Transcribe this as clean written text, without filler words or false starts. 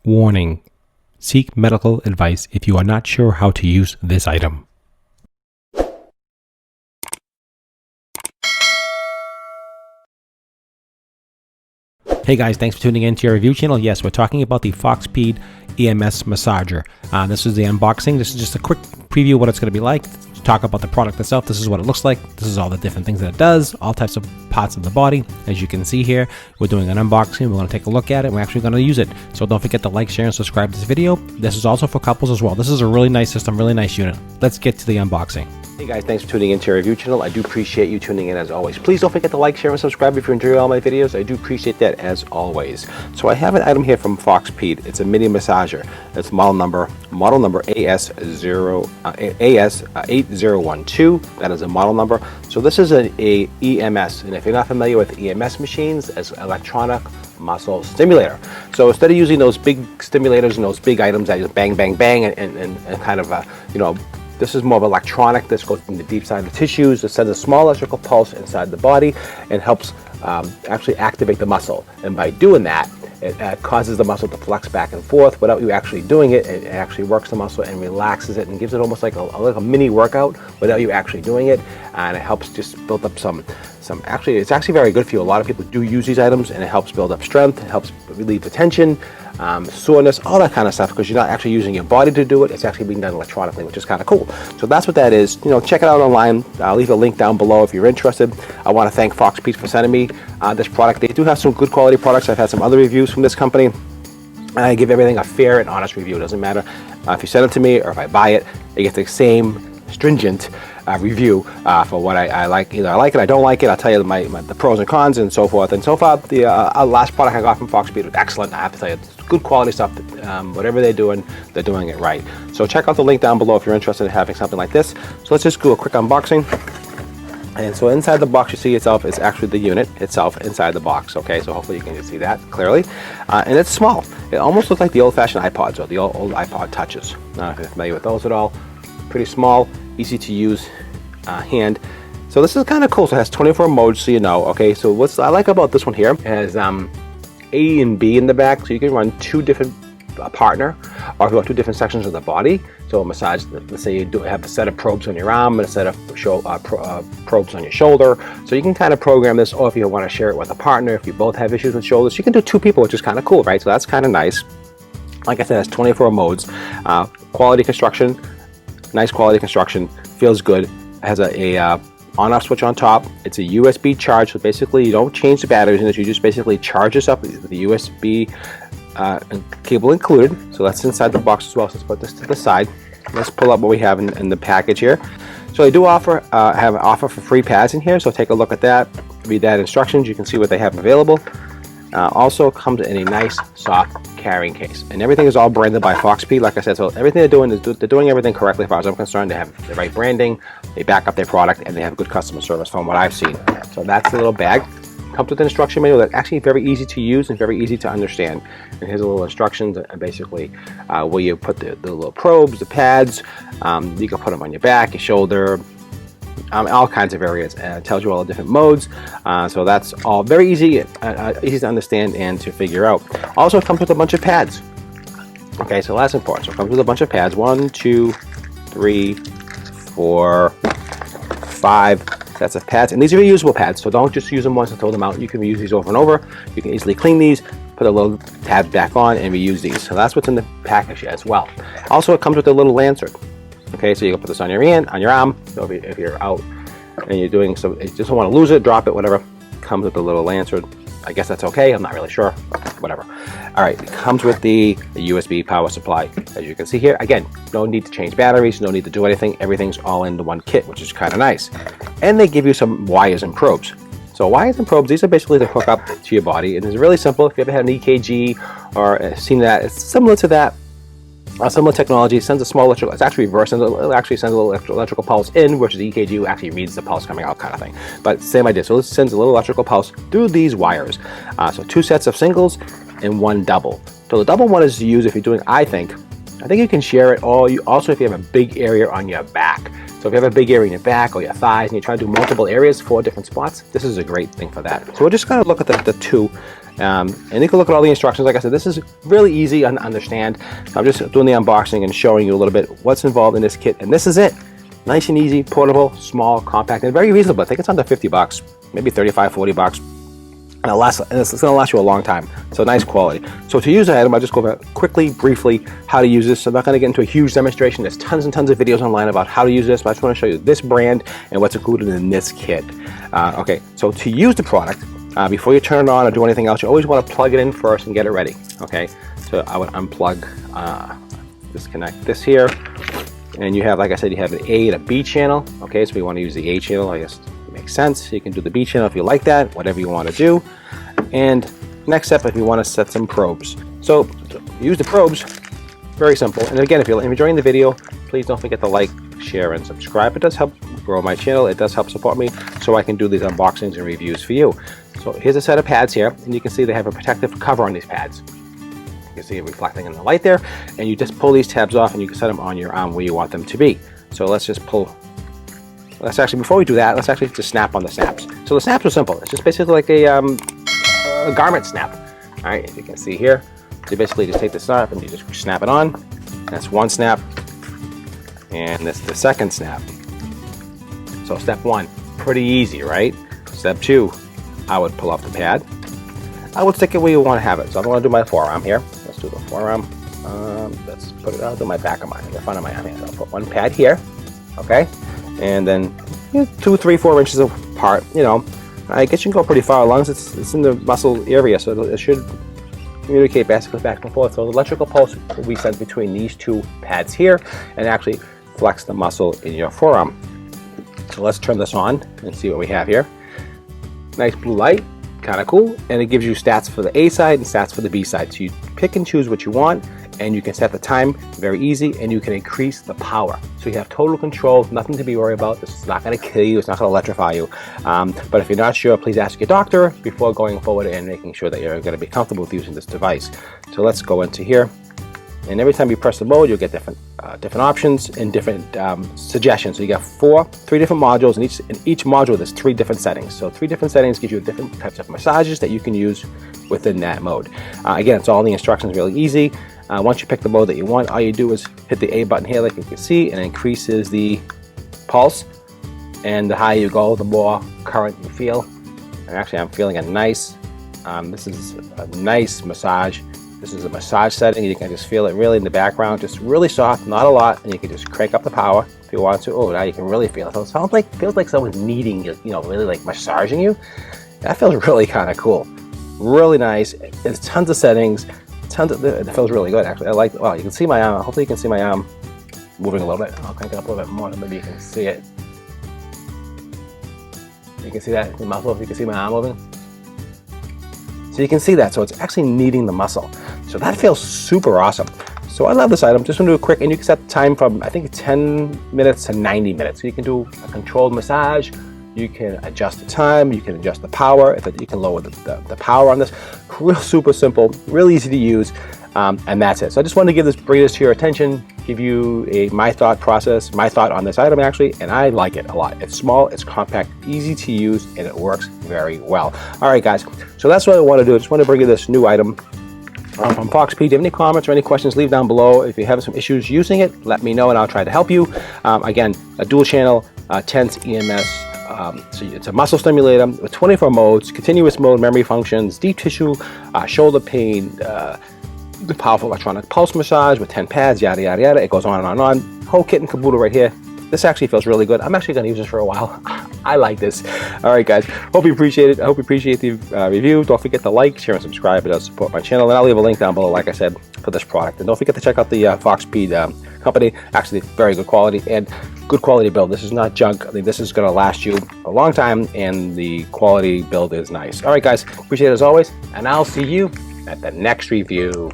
Warning: seek medical advice if you are not sure how to use this item. Hey guys, thanks for tuning in to your review channel. Yes, we're talking about the Foxpeed EMS massager. This is the unboxing. This is just a quick preview of what it's going to be like. Talk about the product itself. This is what it looks like. This is all the different things that it does, all types of parts of the body. As you can see here, we're doing an unboxing. We're going to take a look at it. We're actually going to use it. So don't forget to like, share, and subscribe to this video. This is also for couples as well. This is a really nice system, really nice unit. Let's get to the unboxing. Hey guys, thanks for tuning into our review channel. I do appreciate you tuning in as always. Please don't forget to like, share, and subscribe if you enjoy all my videos. I do appreciate that as always. So I have an item here from Foxpeed. It's a mini massager. It's model number AS8012. That is a model number. So this is a EMS, and if you're not familiar with EMS machines, it's electronic muscle stimulator. So instead of using those big stimulators and those big items that just bang, bang, bang, and kind of this is more of electronic. This goes in the deep side of the tissues. It sends a small electrical pulse inside the body and helps actually activate the muscle. And by doing that, it causes the muscle to flex back and forth without you actually doing it. It actually works the muscle and relaxes it and gives it almost like a mini workout without you actually doing it. And it helps just build up some. Actually, it's actually very good for you. A lot of people do use these items, and it helps build up strength. It helps relieve the tension, soreness, all that kind of stuff, because you're not actually using your body to do it. It's actually being done electronically, which is kind of cool. So that's what that is. Check it out online. I'll leave a link down below if you're interested. I want to thank Foxpeed for sending me this product. They do have some good quality products. I've had some other reviews from this company. I give everything a fair and honest review. It doesn't matter if you send it to me or if I buy it. I get the same stringent review for what I like. Either I like it, I don't like it. I'll tell you the pros and cons and so forth. And so far, the last product I got from Foxpeed was excellent. I have to tell you, it's good quality stuff. Whatever they're doing it right. So check out the link down below if you're interested in having something like this. So let's just do a quick unboxing. And so inside the box you see itself is actually the unit itself inside the box. Okay, so hopefully you can see that clearly. And it's small. It almost looks like the old-fashioned iPods or the old iPod touches. Not if you're familiar with those at all. Pretty small, easy to use hand. So this is kind of cool. So it has 24 modes, so you know. Okay, so what I like about this one here is A and B in the back, so you can run two different partner, or if you want two different sections of the body. So a massage, let's say you have a set of probes on your arm and a set of probes on your shoulder. So you can kind of program this, or if you want to share it with a partner, if you both have issues with shoulders, you can do two people, which is kind of cool, right? So that's kind of nice. Like I said, it has 24 modes. Quality construction, nice quality construction, feels good. It has a on-off switch on top. It's a USB charge, so basically you don't change the batteries in it. You just basically charge this up with the USB cable included. So that's inside the box as well. So let's put this to the side. Let's pull up what we have in the package here. So they do have an offer for free pads in here. So take a look at that. Read that instructions. You can see what they have available. Also comes in a nice soft carrying case, and everything is all branded by Foxpeed. Like I said, so everything they're doing is they're doing everything correctly as far as I'm concerned. They have the right branding, they back up their product, and they have good customer service from what I've seen. So that's the little bag. Comes with an instruction manual that's actually very easy to use and very easy to understand. And here's a little instructions, basically where you put the little probes, the pads. You can put them on your back, your shoulder, all kinds of areas. It tells you all the different modes. So that's all very easy to understand and to figure out. Also, it comes with a bunch of pads. Okay, so that's important. So it comes with a bunch of pads. 1, 2, 3, 4, 5 sets of pads. And these are reusable pads, so don't just use them once and throw them out. You can reuse these over and over. You can easily clean these, put a little tab back on, and reuse these. So that's what's in the package as well. Also, it comes with a little lanyard. Okay, so you can put this on your hand, on your arm. So if you're out and you're doing so, you just don't want to lose it, drop it, whatever. Comes with a little lanyard. I guess that's okay. I'm not really sure. Whatever. All right, it comes with the USB power supply. As you can see here, again, no need to change batteries, no need to do anything. Everything's all in the one kit, which is kind of nice. And they give you some wires and probes. So wires and probes, these are basically to hook up to your body, and it's really simple. If you ever had an EKG or seen that, it's similar to that. Similar technology. Sends a small electrical, it's actually reverse, it actually sends a little electrical pulse in, which the EKG actually reads the pulse coming out, kind of thing. But same idea. So it sends a little electrical pulse through these wires. So 2 sets of singles and 1 double. So the double one is to use if you're doing, I think you can share it, or you also if you have a big area on your back. So if you have a big area in your back or your thighs and you're trying to do multiple areas, 4 different spots, this is a great thing for that. So we're just going to look at the 2. And you can look at all the instructions. Like I said, this is really easy to understand. I'm just doing the unboxing and showing you a little bit what's involved in this kit. And this is it. Nice and easy, portable, small, compact, and very reasonable. I think it's under 50 bucks, maybe 35, 40 bucks. And it's going to last you a long time. So nice quality. So to use the item, I'll just go over quickly, briefly, how to use this. So I'm not going to get into a huge demonstration. There's tons and tons of videos online about how to use this, but I just want to show you this brand and what's included in this kit. Okay, so to use the product, before you turn it on or do anything else, you always want to plug it in first and get it ready. Okay, so I would unplug, disconnect this here, and you have, like I said, you have an A and a B channel. Okay, so we want to use the A channel. I guess it makes sense. You can do the B channel if you like that, whatever you want to do. And next step, if you want to set some probes. So use the probes, very simple. And again, if you're enjoying the video, please don't forget to like, share, and subscribe. It does help grow my channel. It does help support me so I can do these unboxings and reviews for you. So here's a set of pads here, and you can see they have a protective cover on these pads. You can see it reflecting in the light there, and you just pull these tabs off and you can set them on your arm where you want them to be. So let's just pull. Let's actually, before we do that, let's actually just snap on the snaps. So the snaps are simple. It's just basically like a garment snap. All right, as you can see here, you basically just take the snap and you just snap it on. That's one snap, and that's the second snap. So step 1, pretty easy, right? Step 2, I would pull off the pad. I would stick it where you want to have it. So I'm going to do my forearm here. Let's do the forearm. Let's put it. I'll do my back of mine, the front of my arm here. So I'll put one pad here, okay, and then 2, 3, 4 inches apart. You know, I guess you can go pretty far as long as it's in the muscle area, so it should communicate basically back and forth. So the electrical pulse will be sent between these 2 pads here and actually flex the muscle in your forearm. So let's turn this on and see what we have here. Nice blue light, kind of cool, and it gives you stats for the A side and stats for the B side. So you pick and choose what you want, and you can set the time very easy, and you can increase the power. So you have total control, nothing to be worried about. This is not going to kill you, it's not going to electrify you. But if you're not sure, please ask your doctor before going forward and making sure that you're going to be comfortable with using this device. So let's go into here. And every time you press the mode, you'll get different options and different suggestions. So you got 3 different modules, and in each module there's 3 different settings. So 3 different settings give you different types of massages that you can use within that mode. Again, it's all in the instructions, really easy. Once you pick the mode that you want, all you do is hit the A button here, like you can see, and it increases the pulse. And the higher you go, the more current you feel. And actually, I'm feeling a nice. This is a nice massage. This is a massage setting. You can just feel it really in the background, just really soft, not a lot, and you can just crank up the power if you want to. Oh, now you can really feel it. So it feels like someone's kneading you, really like massaging you. That feels really kind of cool. Really nice. There's tons of settings. It feels really good, actually. I like. Wow, you can see my arm. Hopefully, you can see my arm moving a little bit. I'll crank it up a little bit more, maybe you can see it. You can see that the muscle. If you can see my arm moving. So you can see that. So it's actually kneading the muscle. So that feels super awesome. So I love this item. Just want to do a quick, and you can set the time from, I think, 10 minutes to 90 minutes. So you can do a controlled massage. You can adjust the time. You can adjust the power. You can lower the power on this. Real super simple, real easy to use, and that's it. So I just wanted to bring this to your attention, give you my thought on this item actually, and I like it a lot. It's small, it's compact, easy to use, and it works very well. All right, guys. So that's what I want to do. I just want to bring you this new item from Foxpeed. If you have any comments or any questions, leave down below. If you have some issues using it, let me know and I'll try to help you. Again, a dual channel Tens EMS. So it's a muscle stimulator with 24 modes, continuous mode, memory functions, deep tissue, shoulder pain, the powerful electronic pulse massage with 10 pads, yada, yada, yada. It goes on and on and on. Whole kit and caboodle right here. This actually feels really good. I'm actually going to use this for a while. I like this. All right, guys. Hope you appreciate it. I hope you appreciate the review. Don't forget to like, share, and subscribe. It does support my channel. And I'll leave a link down below, like I said, for this product. And don't forget to check out the Foxpeed company. Actually, very good quality and good quality build. This is not junk. I think this is going to last you a long time, and the quality build is nice. All right, guys. Appreciate it as always, and I'll see you at the next review.